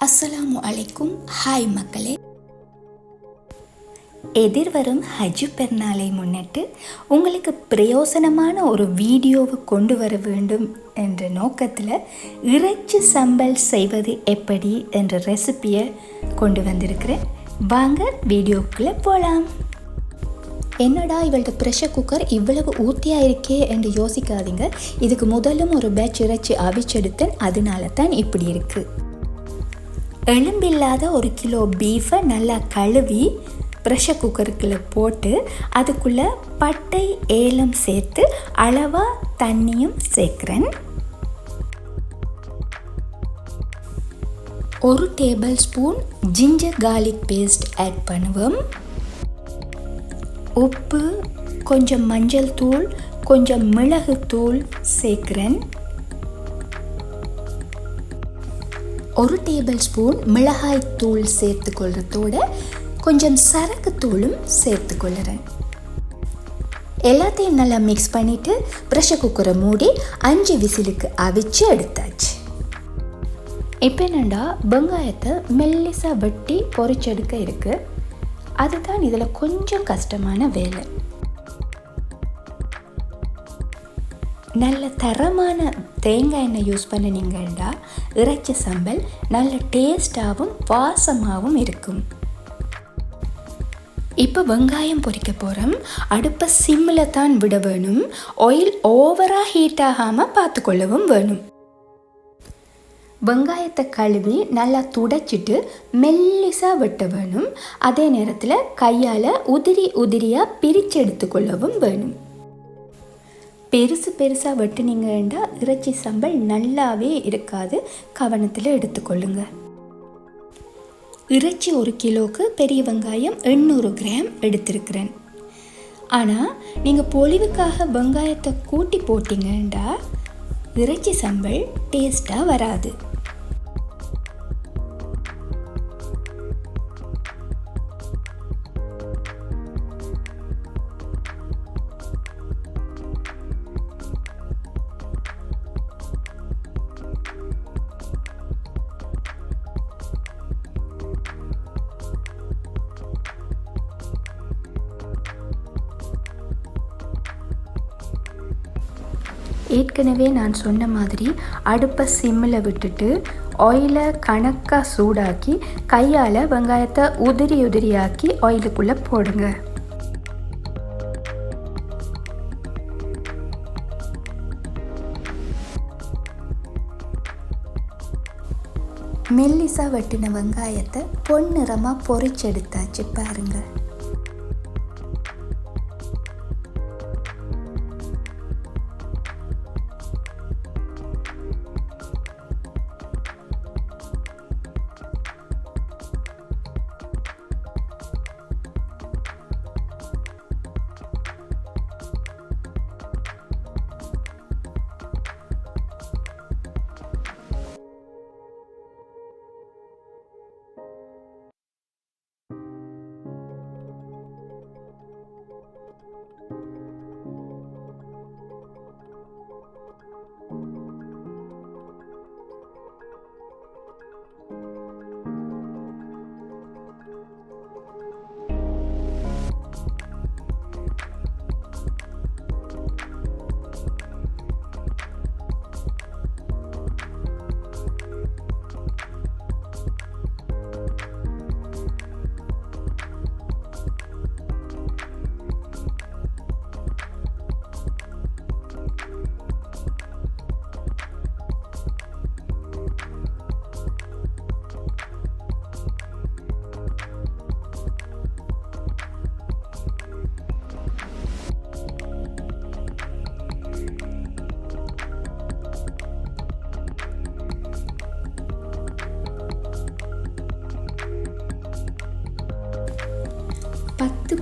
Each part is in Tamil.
அஸ்ஸலாமு அலைக்கும். ஹாய் மக்களே. எதிர்வரும் ஹஜ் பெருநாளை முன்னிட்டு உங்களுக்கு பிரயோசனமான ஒரு வீடியோவை கொண்டு வர வேண்டும் என்ற நோக்கத்தில் இறைச்சி சம்பல் செய்வது எப்படி என்ற ரெசிபியை கொண்டு வந்திருக்கிறேன். வாங்க வீடியோக்குள்ளே போகலாம். என்னடா இவள்கிட்ட ப்ரெஷர் குக்கர் இவ்வளவு ஊற்றியாக இருக்கே என்று யோசிக்காதீங்க. இதுக்கு முதலும் ஒரு பேட்ச் இறைச்சி அவிச்செடுத்தேன், அதனால தான் இப்படி இருக்குது. எலும்பில்லாத 1 கிலோ பீஃபை நல்லா கழுவி ப்ரெஷர் குக்கருக்குள்ளே போட்டு அதுக்குள்ளே பட்டை ஏலம் சேர்த்து அளவாக தண்ணியும் சேர்க்குறேன். 1 tablespoon ginger garlic paste add பண்ணுவோம். உப்பு, கொஞ்சம் மஞ்சள் தூள், கொஞ்சம் மிளகுத்தூள் சேர்க்குறேன். 1 டேபிள் ஸ்பூன் மிளகாய் தூள் சேர்த்துக்கொள்றதோட கொஞ்சம் சரக்கு தூளும் சேர்த்துக்கொள்ளுறேன். எல்லாத்தையும் நல்லா மிக்ஸ் பண்ணிவிட்டு ப்ரெஷர் குக்கரை மூடி 5 விசிலுக்கு அவிச்சு எடுத்தாச்சு. இப்போ என்னண்டா வெங்காயத்தை மெல்லிசாக வெட்டி பொரிச்செடுக்க இருக்குது. அதுதான் இதில் கொஞ்சம் கஷ்டமான வேலை. நல்ல தரமான தேங்காய் எண்ணெய் யூஸ் பண்ணினீங்கன்னா இறைச்சி சம்பல் நல்ல டேஸ்டாகவும் வாசமாகவும் இருக்கும். இப்போ வெங்காயம் பொரிக்க போகிறோம். அடுப்பை சிம்மில் தான் விட வேணும். ஆயில் ஓவராக ஹீட் ஆகாமல் பார்த்துக்கொள்ளவும் வேணும். வெங்காயத்தை கழுவி நல்லா துடைச்சிட்டு மெல்லிசாக வெட்ட வேணும். அதே நேரத்தில் கையால் உதிரியாக பிரித்து எடுத்துக்கொள்ளவும் வேணும். பெருசாக வெட்டினீங்கன்னா இறைச்சி சம்பல் நல்லாவே இருக்காது, கவனத்தில் எடுத்துக்கொள்ளுங்க. இறைச்சி 1 கிலோவுக்கு பெரிய வெங்காயம் 800 கிராம் எடுத்திருக்கிறேன். ஆனால் நீங்கள் பொலிவுக்காக வெங்காயத்தை கூட்டி போட்டிங்கன்னா இறைச்சி சம்பல் டேஸ்ட்டாக வராது. ஏற்கனவே நான் சொன்ன மாதிரி அடுப்பை சிம்மில் விட்டுட்டு ஆயிலை கணக்காக சூடாக்கி கையால் வெங்காயத்தை உதிரியாக்கி ஆயிலுக்குள்ளே போடுங்க. மெல்லிசாக வெட்டின வெங்காயத்தை பொன்னிறமாக பொரிச்செடுத்தாச்சு பாருங்கள்.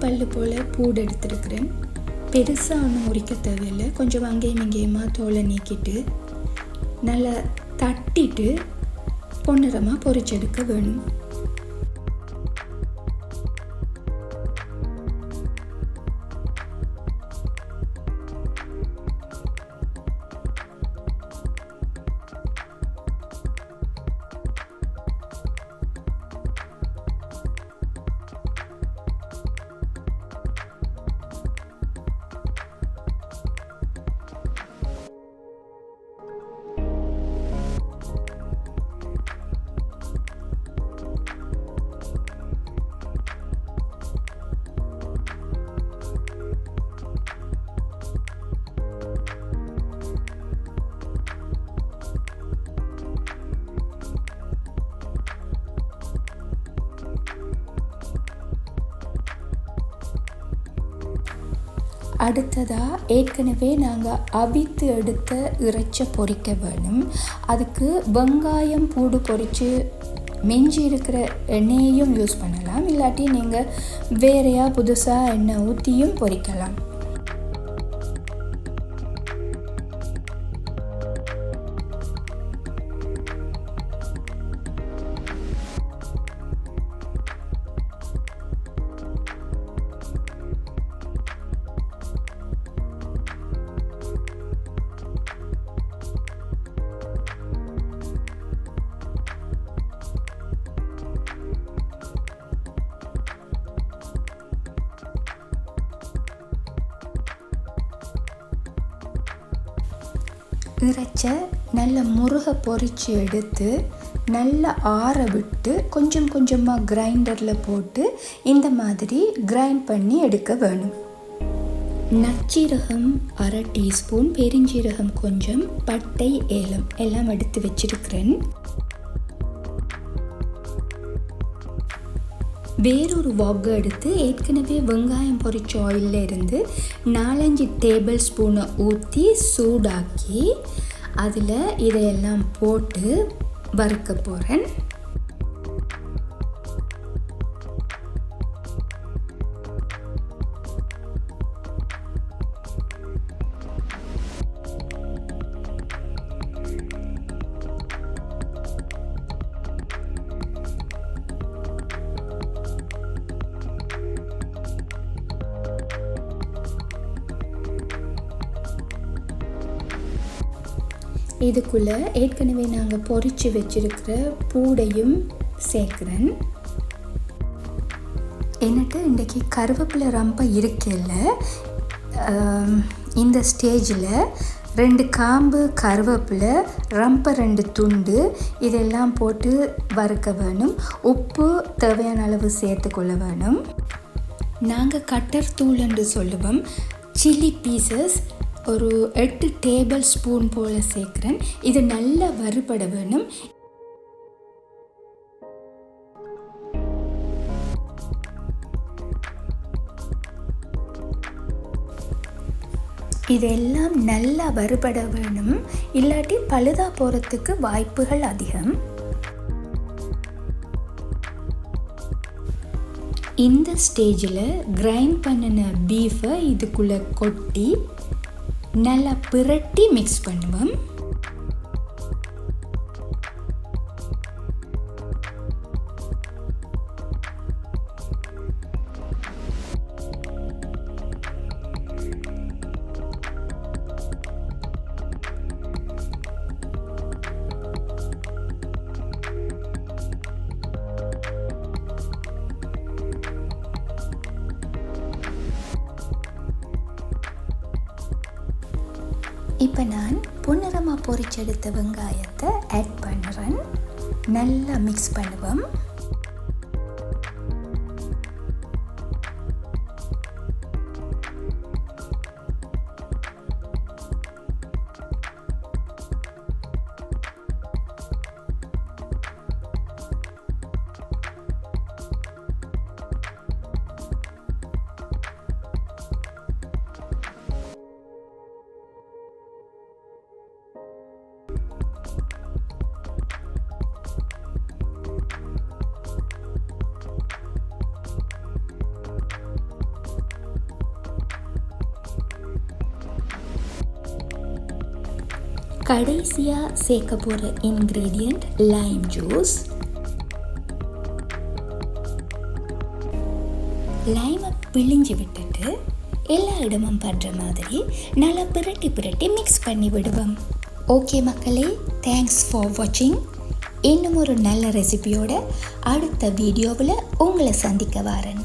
பல்லு போல் பூடு எடுத்துருக்கிறேன். பெருசாக ஒன்றும் உரிக்க தேவையில்லை. கொஞ்சம் அங்கேயும் இங்கேயுமா தோலை நீக்கிட்டு நல்லா தட்டிட்டு பொன்னிறமாக பொரிச்செடுக்க வேணும். அடுத்ததாக ஏற்கனவே நாங்கள் அவித்து எடுத்த இறைச்சி பொரிக்க வேணும். அதுக்கு வெங்காயம் பூடு பொரித்து மிஞ்சி இருக்கிற எண்ணெயையும் யூஸ் பண்ணலாம், இல்லாட்டி நீங்கள் வேறையாக புதுசாக எண்ணெய் ஊற்றியும் பொரிக்கலாம். இறைச்சை நல்ல முருக பொரித்து எடுத்து நல்லா ஆற விட்டு கொஞ்சம் கொஞ்சமாக கிரைண்டரில் போட்டு இந்த மாதிரி கிரைண்ட் பண்ணி எடுக்க வேணும். நச்சீரகம் 1/2 டீஸ்பூன், பெருஞ்சீரகம் கொஞ்சம், பட்டை, ஏலம் எல்லாம் எடுத்து வச்சிருக்கிறேன். வேறொரு வொக் எடுத்து ஏற்கனவே வெங்காயம் பொரிச்ச ஆயிலில் இருந்து 4-5 டேபிள் ஸ்பூனை ஊற்றி சூடாக்கி அதில் இதையெல்லாம் போட்டு வறுக்க போகிறேன். இதுக்குள்ளே ஏற்கனவே நாங்கள் பொரித்து வச்சிருக்கிற பூடையும் சேர்க்குறேன். என்னட்டு இன்றைக்கி கருவேப்பிலை ரொம்ப இருக்கல. இந்த ஸ்டேஜில் 2 காம்பு கருவேப்பிலை, ரொம்ப 2 துண்டு இதெல்லாம் போட்டு வறுக்க வேணும். உப்பு தேவையான அளவு சேர்த்துக்கொள்ள வேணும். நாங்கள் கட்டர் தூள் என்று சொல்லுவோம். சில்லி பீசஸ் ஒரு 8 டேபிள் ஸ்பூன் போல் சேர்க்குறேன். இது நல்லா வறுபட வேணும். இதெல்லாம் நல்லா வறுபட வேணும், இல்லாட்டி பழுதா போகிறதுக்கு வாய்ப்புகள் அதிகம். இந்த ஸ்டேஜில் கிரைண்ட் பண்ணின பீஃபை இதுக்குள்ளே கொட்டி நல்லா பிரட்டி மிக்ஸ் பண்ணுவோம். இப்போ நான் பொன்னிறமாக பொரிச்செடுத்த வெங்காயத்தை ஆட் பண்ணுறேன். நல்லா மிக்ஸ் பண்ணுவோம். கடைசியாக சேர்க்க போகிற இன்க்ரீடியண்ட் லைம் ஜூஸ். லைமை பிழிஞ்சு விட்டுட்டு எல்லா இடமும் படுற மாதிரி நல்லா பிரட்டி பிரட்டி மிக்ஸ் பண்ணி விடுவோம். ஓகே மக்களே, தேங்க்ஸ் ஃபார் வாட்சிங். இன்னும் ஒரு நல்ல ரெசிபியோட அடுத்த வீடியோவில் உங்களை சந்திக்க வரேன்.